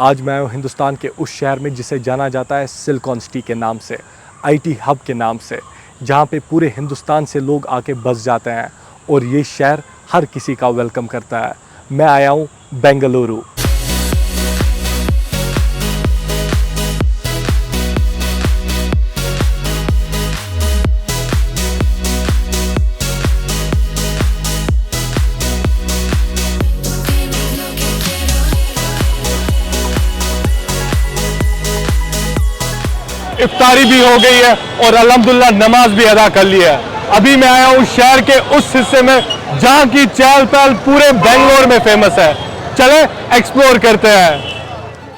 आज मैं हूँ हिंदुस्तान के उस शहर में जिसे जाना जाता है सिलिकॉन सिटी के नाम से, आईटी हब के नाम से, जहाँ पे पूरे हिंदुस्तान से लोग आके बस जाते हैं और ये शहर हर किसी का वेलकम करता है। मैं आया हूँ बेंगलुरु। इफ्तारी भी हो गई है और अल्हम्दुलिल्लाह नमाज भी अदा कर ली है। अभी मैं आया हूँ शहर के उस हिस्से में जहाँ की चहल पहल पूरे बेंगलोर में फेमस है। चले एक्सप्लोर करते हैं।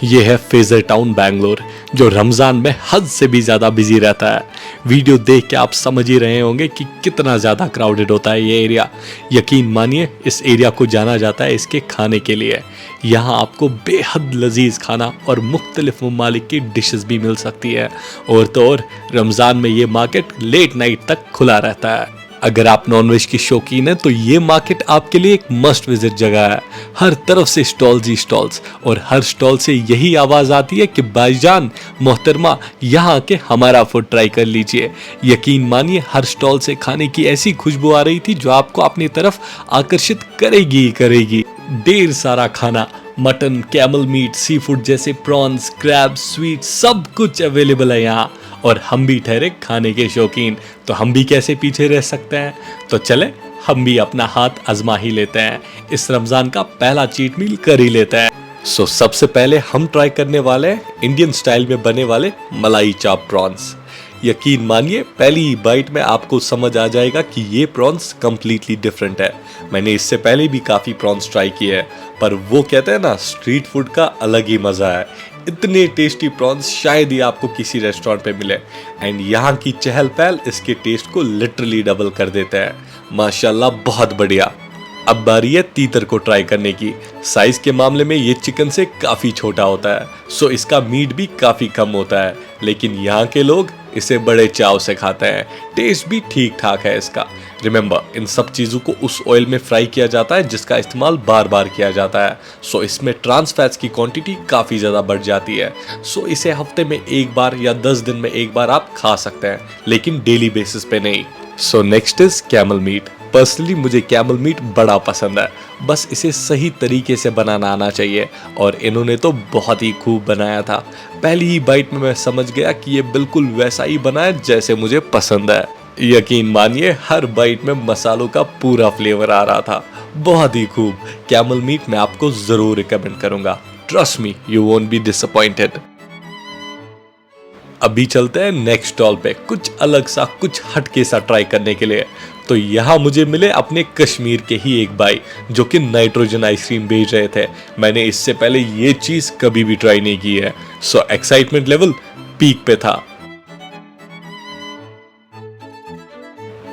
ये है फेजर टाउन बेंगलोर, जो रमज़ान में हद से भी ज़्यादा बिजी रहता है। वीडियो देख के आप समझ ही रहे होंगे कि कितना ज़्यादा क्राउडेड होता है ये एरिया। यकीन मानिए इस एरिया को जाना जाता है इसके खाने के लिए। यहाँ आपको बेहद लजीज खाना और मुख्तलिफ ममालिक की डिशेस भी मिल सकती है। और तो और रमज़ान में ये मार्केट लेट नाइट तक खुला रहता है। अगर आप नॉनवेज की शौकीन है तो ये मार्केट आपके लिए एक मस्ट विजिट जगह है। हर तरफ से स्टॉल्स ही स्टॉल्स और हर स्टॉल से यही आवाज़ आती है कि भाईजान मोहतरमा यहाँ आके हमारा फूड ट्राई कर लीजिए। यकीन मानिए हर स्टॉल से खाने की ऐसी खुशबू आ रही थी जो आपको अपनी तरफ आकर्षित करेगी ही करेगी। ढेर सारा खाना, mutton, camel meet, sea food जैसे प्रॉन्स, क्रैब, स्वीट, सब कुछ अवेलेबल है यहाँ। और हम भी ठहरे खाने के शौकीन, तो हम भी कैसे पीछे रह सकते हैं। तो चले हम भी अपना हाथ आजमा ही लेते हैं, इस रमज़ान का पहला चीट मील कर ही लेते हैं। सबसे पहले हम ट्राई करने वाले हैं इंडियन स्टाइल में बने वाले मलाई चाप प्रॉन्स। यकीन मानिए पहली बाइट में आपको समझ आ जाएगा कि ये प्रॉन्स कम्प्लीटली डिफरेंट है। मैंने इससे पहले भी काफ़ी प्रॉन्स ट्राई किए हैं, पर वो कहते हैं ना स्ट्रीट फूड का अलग ही मज़ा है। इतने टेस्टी प्रॉन्स शायद ही आपको किसी रेस्टोरेंट पे मिले। एंड यहाँ की चहल पहल इसके टेस्ट को लिटरली डबल कर देते हैं। माशाल्लाह बहुत बढ़िया। अब बारी है तीतर को ट्राई करने की। साइज के मामले में ये चिकन से काफ़ी छोटा होता है, सो इसका मीट भी काफ़ी कम होता है, लेकिन यहाँ के लोग इसे बड़े चाव से खाते हैं। टेस्ट भी ठीक ठाक है इसका। रिमेंबर, इन सब चीज़ों को उस ऑयल में फ्राई किया जाता है जिसका इस्तेमाल बार बार किया जाता है। सो इसमें ट्रांस फैट्स की क्वांटिटी काफ़ी ज़्यादा बढ़ जाती है। सो इसे हफ्ते में एक बार या 10 दिन में एक बार आप खा सकते हैं, लेकिन डेली बेसिस पे नहीं। So next is camel meat. Personally मुझे कैमल मीट बड़ा पसंद है, बस इसे सही तरीके से बनाना आना चाहिए और इन्होंने तो बहुत ही खूब बनाया था। पहली ही बाइट में मैं समझ गया कि ये बिल्कुल वैसा ही बना है जैसे मुझे पसंद है। यकीन मानिए हर बाइट में मसालों का पूरा फ्लेवर आ रहा था। बहुत ही खूब। कैमल मीट मैं आपको ज़रूर रिकमेंड करूँगा। Trust me, you won't be disappointed. अभी चलते हैं नेक्स्ट स्टॉल पे, कुछ अलग सा, कुछ हटके सा ट्राई करने के लिए। तो यहाँ मुझे मिले अपने कश्मीर के ही एक भाई जो कि नाइट्रोजन आइसक्रीम बेच रहे थे। मैंने इससे पहले ये चीज़ कभी भी ट्राई नहीं की है। सो एक्साइटमेंट लेवल पीक पे था।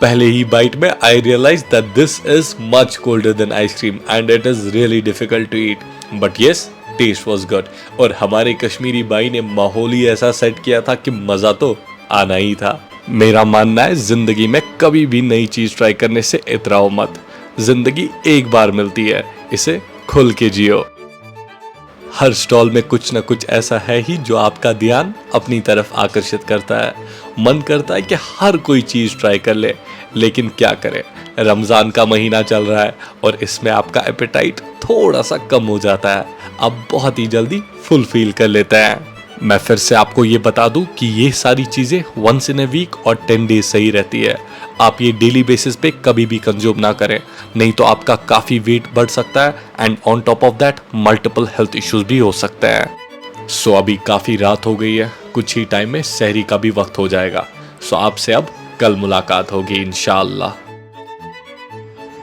पहले ही बाइट में I realise that this is much colder than ice cream and it is really difficult to eat, but yes taste was good. और हमारे कश्मीरी भाई ने माहौल ही ऐसा सेट किया था कि मज़ा तो आना ही था। मेरा मानना है जिंदगी में कभी भी नई चीज़ ट्राई करने से इतराओ मत। जिंदगी एक बार मिलती है, इसे खुल के जियो। हर स्टॉल में कुछ ना कुछ ऐसा है ही जो आपका ध्यान अपनी तरफ आकर्षित करता है। मन करता है कि हर कोई चीज़ ट्राई कर ले, लेकिन क्या करें, रमज़ान का महीना चल रहा है और इसमें आपका एपेटाइट थोड़ा सा कम हो जाता है। आप बहुत ही जल्दी फुलफिल कर लेते हैं। मैं फिर से आपको ये बता दूं कि ये सारी चीज़ें वंस इन ए वीक और 10 डेज सही रहती है। आप ये डेली बेसिस पे कभी भी कंज्यूम ना करें, नहीं तो आपका काफ़ी वेट बढ़ सकता है and on top of that multiple health issues भी हो सकते हैं। सो अभी काफ़ी रात हो गई है, कुछ ही टाइम में सहरी का भी वक्त हो जाएगा। सो आपसे अब कल मुलाकात होगी इंशाअल्लाह।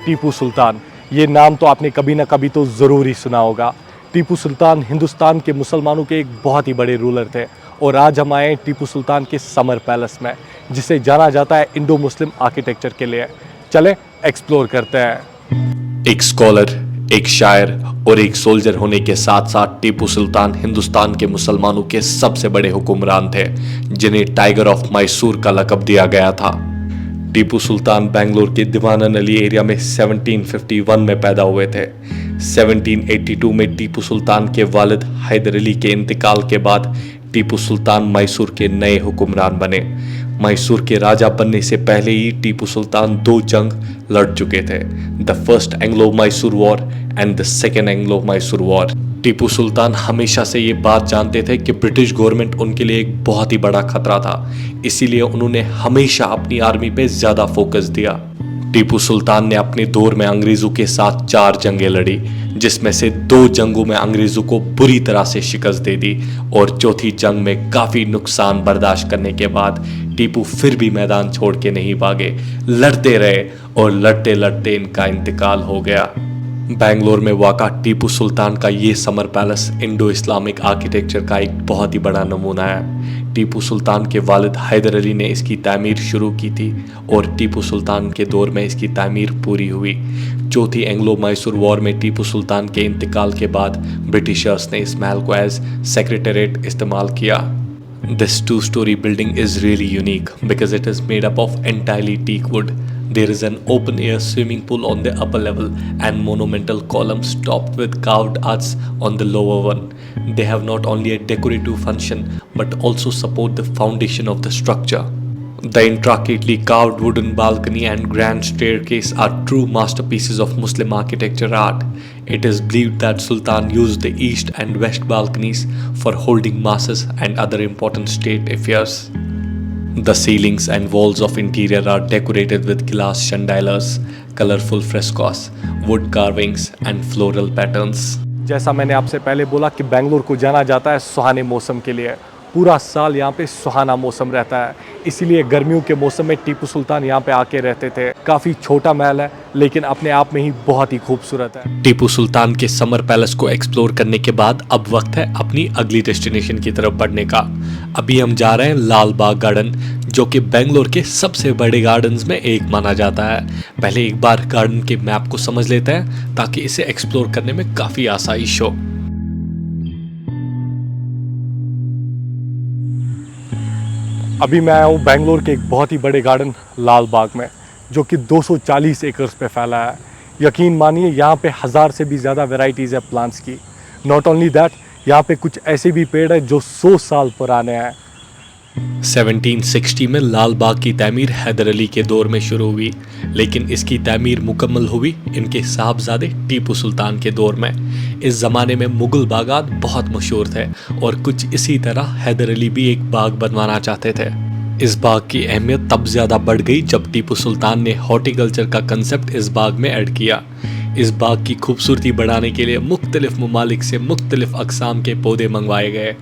टीपू सुल्तान, ये नाम तो आपने कभी ना कभी तो ज़रूर ही सुना होगा। टीपू सुल्तान हिंदुस्तान के मुसलमानों के एक बहुत ही बड़े रूलर थे और आज हम आए हैं टीपू सुल्तान के समर पैलेस में, जिसे जाना जाता है इंडो मुस्लिम आर्किटेक्चर के लिए। चले एक्सप्लोर करते हैं। एक स्कॉलर, एक शायर और एक सोल्जर होने के साथ साथ टीपू सुल्तान हिंदुस्तान के मुसलमानों के सबसे बड़े हुक्मरान थे, जिन्हें टाइगर ऑफ मैसूर का लक़ब दिया गया था। टीपू सुल्तान बेंगलोर के दीवानन अली एरिया में 1751 में पैदा हुए थे। 1782 में टीपू सुल्तान के वालिद हैदर अली के इंतकाल के बाद टीपू सुल्तान मैसूर के नए हुक्मरान बने। मैसूर के राजा बनने से पहले ही टीपू सुल्तान 2 जंग लड़ चुके थे, the first Anglo Mysore war and the second Anglo Mysore war. Tipu Sultan हमेशा से ये बात जानते थे कि ब्रिटिश गवर्नमेंट उनके लिए एक बहुत ही बड़ा खतरा था, इसीलिए उन्होंने हमेशा अपनी आर्मी पे ज्यादा फोकस दिया। टीपू सुल्तान ने अपने दौर में अंग्रेजों के साथ 4 जंगें लड़ी, जिसमें से 2 जंगों में अंग्रेजों को बुरी तरह से शिकस्त दे दी और चौथी जंग में काफी नुकसान बर्दाश्त करने के बाद टीपू फिर भी मैदान छोड़ के नहीं भागे, लड़ते रहे और लड़ते लड़ते इनका इंतकाल हो गया। बेंगलोर में वाक़ा टीपू सुल्तान का ये summer palace Indo Islamic architecture का एक बहुत ही बड़ा नमूना है। टीपू सुल्तान के वालिद हैदर अली ने इसकी तामीर शुरू की थी और टीपू सुल्तान के दौर में इसकी तामीर पूरी हुई। चौथी एंग्लो मैसूर वॉर में टीपू सुल्तान के इंतकाल के बाद ब्रिटिशर्स ने इस महल को एज सेक्रेटेरिएट इस्तेमाल किया। This 2-story building is really unique because it is made up of entirely teak wood. There is an open-air swimming pool on the upper level and monumental columns topped with carved arches on the lower one. They have not only a decorative function but also support the foundation of the structure. The intricately carved wooden balcony and grand staircase are true masterpieces of Muslim architecture art. It is believed that Sultan used the east and west balconies for holding masses and other important state affairs. The ceilings and walls of interior are decorated with glass chandeliers, colorful frescoes, wood carvings and floral patterns. जैसा मैंने आपसे पहले बोला कि बेंगलोर को जाना जाता है सुहाने मौसम के लिए। पूरा साल यहाँ पे सुहाना मौसम रहता है, इसीलिए गर्मियों के मौसम में टीपू सुल्तान यहाँ पे आके रहते थे। काफ़ी छोटा महल है लेकिन अपने आप में ही बहुत ही खूबसूरत है। टीपू सुल्तान के समर पैलेस को एक्सप्लोर करने के बाद अब वक्त है अपनी अगली डेस्टिनेशन की तरफ बढ़ने का। अभी हम जा रहे हैं लाल बाग गार्डन, जो कि बेंगलोर के सबसे बड़े गार्डन्स में एक माना जाता है। पहले एक बार गार्डन के मैप को समझ लेते हैं ताकि इसे एक्सप्लोर करने में काफ़ी आसाइश हो। अभी मैं आया हूँ बेंगलोर के एक बहुत ही बड़े गार्डन लाल बाग में, जो कि 240 एकर्स पे फैला है। यकीन मानिए यहाँ पे 1000 से भी ज़्यादा वैरायटीज़ है प्लांट्स की। नॉट ओनली दैट, यहाँ पे कुछ ऐसे भी पेड़ हैं जो 100 साल पुराने हैं। 1760 में लाल बाग की तामीर हैदर अली के दौर में शुरू हुई, लेकिन इसकी तामीर मुकम्मल हुई इनके साहबजादे टीपू सुल्तान के दौर में। इस ज़माने में मुगल बागात बहुत मशहूर थे और कुछ इसी तरह हैदर अली भी एक बाग बनवाना चाहते थे। इस बाग की अहमियत तब ज़्यादा बढ़ गई जब टीपू सुल्तान ने हॉर्टिकल्चर का कंसेप्ट इस बाग में ऐड किया। इस बाग की खूबसूरती बढ़ाने के लिए मुख्तलिफ ममालिक से मुख्तलिफ अक़साम के पौधे मंगवाए गए।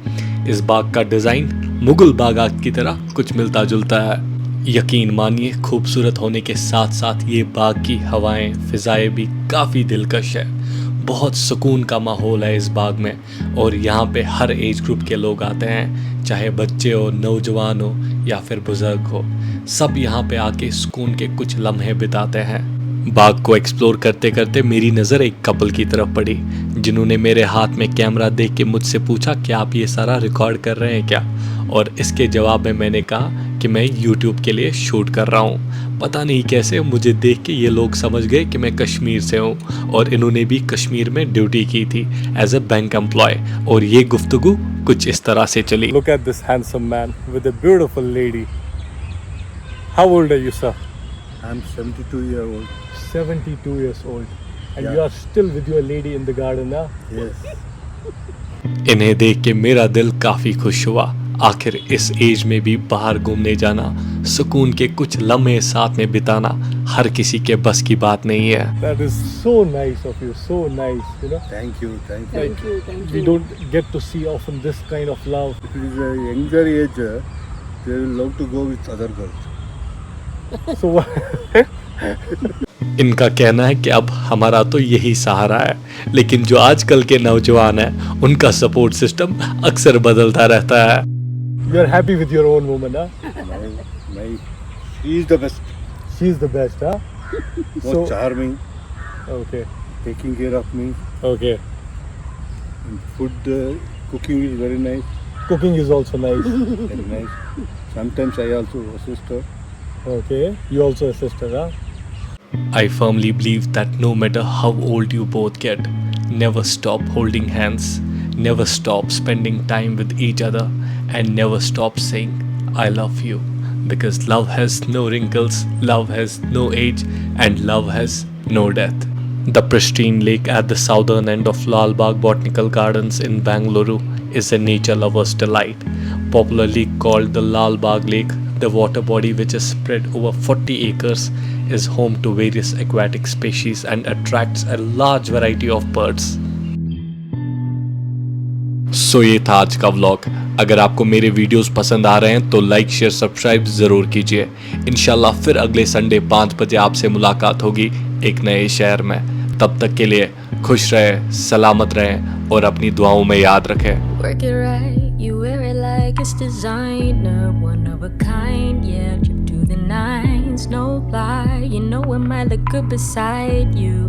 इस बाग का डिज़ाइन मुगल बागात की तरह कुछ मिलता जुलता है। यकीन मानिए, खूबसूरत होने के साथ साथ ये बाग की हवाएं, फ़िज़ाएं भी काफ़ी दिलकश है। बहुत सुकून का माहौल है इस बाग में और यहाँ पे हर एज ग्रुप के लोग आते हैं, चाहे बच्चे हो, नौजवान हो या फिर बुज़ुर्ग हो। सब यहाँ पे आके सुकून के कुछ लम्हे बिताते हैं। बाग को एक्सप्लोर करते करते मेरी नज़र एक कपल की तरफ पड़ी, जिन्होंने मेरे हाथ में कैमरा देख के मुझसे पूछा कि आप ये सारा रिकॉर्ड कर रहे हैं क्या, और इसके जवाब में मैंने कहा कि मैं YouTube के लिए शूट कर रहा हूँ। पता नहीं कैसे मुझे देख के ये लोग समझ गए कि मैं कश्मीर से हूँ और इन्होंने भी कश्मीर में ड्यूटी की थी एज अ बैंक एम्प्लॉय, और ये गुफ्तगू कुछ इस तरह से चली। Look at this handsome man with a beautiful lady. How old are you, sir? I'm 72 years old. 72 years old. And Yeah. you are still with your lady in the garden, huh? Yes. इन्हें देख के मेरा दिल काफ़ी खुश हुआ। आखिर इस एज में भी बाहर घूमने जाना, सुकून के कुछ लम्हे साथ में बिताना हर किसी के बस की बात नहीं है। That is so nice of you, so nice, you know. Thank you. Thank you. Like, we don't get to see often this kind of love. If it is a younger age, they will love to go with other girls. So इनका कहना है कि अब हमारा तो यही सहारा है, लेकिन जो आजकल के नौजवान हैं उनका सपोर्ट सिस्टम अक्सर बदलता रहता है। you are happy with your own woman, huh? She is the best. She is the best, huh? Most charming, Okay, taking care of me. okay. And food, cooking is very nice. Cooking is also nice. Very nice. Sometimes I also assist her. Okay, you also a sister, huh? I firmly believe that no matter how old you both get, never stop holding hands, never stop spending time with each other, and never stop saying, I love you. Because love has no wrinkles, love has no age, and love has no death. The pristine lake at the southern end of Lal Bagh Botanical Gardens in Bangalore is a nature lover's delight. Popularly called the Lal Bagh Lake, the water body, which is spread over 40 acres, is home to various aquatic species and attracts a large variety of birds. सो ये था आज का vlog. अगर आपको मेरे videos पसंद आ रहे हैं तो लाइक शेयर सब्सक्राइब ज़रूर कीजिए। इंशाल्लाह फिर अगले संडे 5 बजे आपसे मुलाकात होगी एक नए शहर में। तब तक के लिए खुश रहें, सलामत रहें और अपनी दुआओं में याद रखें। Work it right, you wear it like it's designer, one of a kind, yeah, drip to the nines, no lie, you know it might look good beside you.